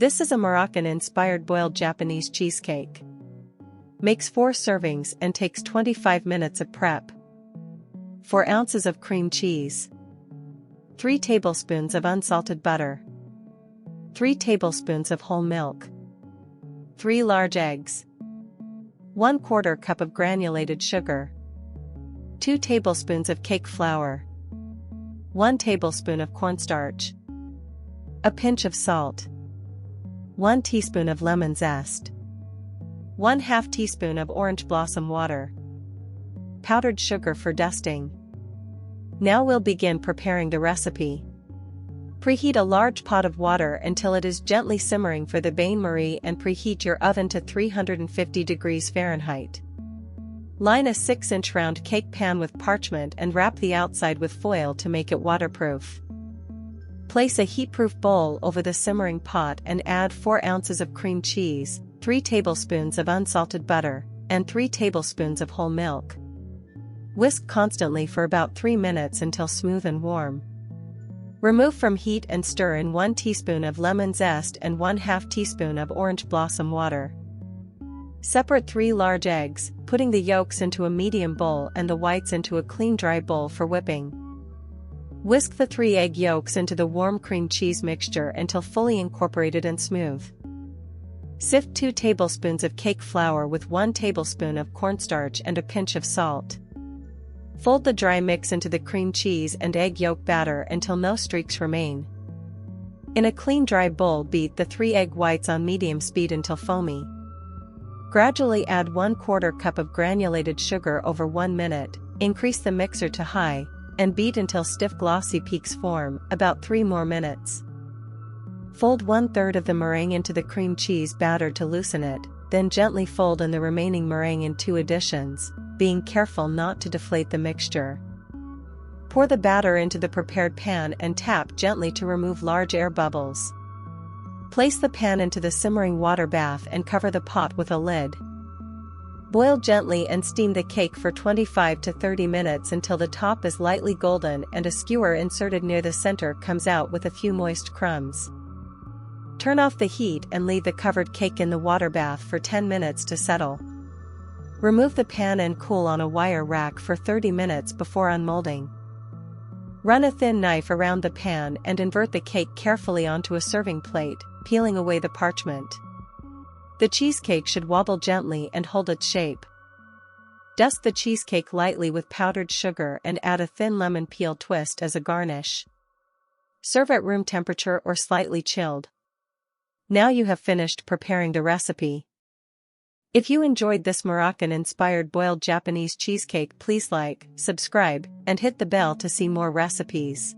This is a Moroccan-inspired boiled Japanese cheesecake. Makes 4 servings and takes 25 minutes of prep. 4 ounces of cream cheese. 3 tablespoons of unsalted butter. 3 tablespoons of whole milk. 3 large eggs. 1/4 cup of granulated sugar. 2 tablespoons of cake flour. 1 tablespoon of cornstarch. A pinch of salt. 1 teaspoon of lemon zest. 1/2 teaspoon of orange blossom water. Powdered sugar for dusting. Now we'll begin preparing the recipe. Preheat a large pot of water until it is gently simmering for the bain-marie and preheat your oven to 350 degrees Fahrenheit. Line a 6-inch round cake pan with parchment and wrap the outside with foil to make it waterproof. Place a heatproof bowl over the simmering pot and add 4 ounces of cream cheese, 3 tablespoons of unsalted butter, and 3 tablespoons of whole milk. Whisk constantly for about 3 minutes until smooth and warm. Remove from heat and stir in 1 teaspoon of lemon zest and 1/2 teaspoon of orange blossom water. Separate 3 large eggs, putting the yolks into a medium bowl and the whites into a clean dry bowl for whipping. Whisk the 3 egg yolks into the warm cream cheese mixture until fully incorporated and smooth. Sift 2 tablespoons of cake flour with 1 tablespoon of cornstarch and a pinch of salt. Fold the dry mix into the cream cheese and egg yolk batter until no streaks remain. In a clean dry bowl, beat the 3 egg whites on medium speed until foamy. Gradually add 1/4 cup of granulated sugar over 1 minute, increase the mixer to high, and beat until stiff glossy peaks form, about 3 more minutes. Fold 1/3 of the meringue into the cream cheese batter to loosen it, then gently fold in the remaining meringue in 2 additions, being careful not to deflate the mixture. Pour the batter into the prepared pan and tap gently to remove large air bubbles. Place the pan into the simmering water bath and cover the pot with a lid. Boil gently and steam the cake for 25 to 30 minutes until the top is lightly golden and a skewer inserted near the center comes out with a few moist crumbs. Turn off the heat and leave the covered cake in the water bath for 10 minutes to settle. Remove the pan and cool on a wire rack for 30 minutes before unmolding. Run a thin knife around the pan and invert the cake carefully onto a serving plate, peeling away the parchment. The cheesecake should wobble gently and hold its shape. Dust the cheesecake lightly with powdered sugar and add a thin lemon peel twist as a garnish. Serve at room temperature or slightly chilled. Now you have finished preparing the recipe. If you enjoyed this Moroccan-inspired boiled Japanese cheesecake, please like, subscribe, and hit the bell to see more recipes.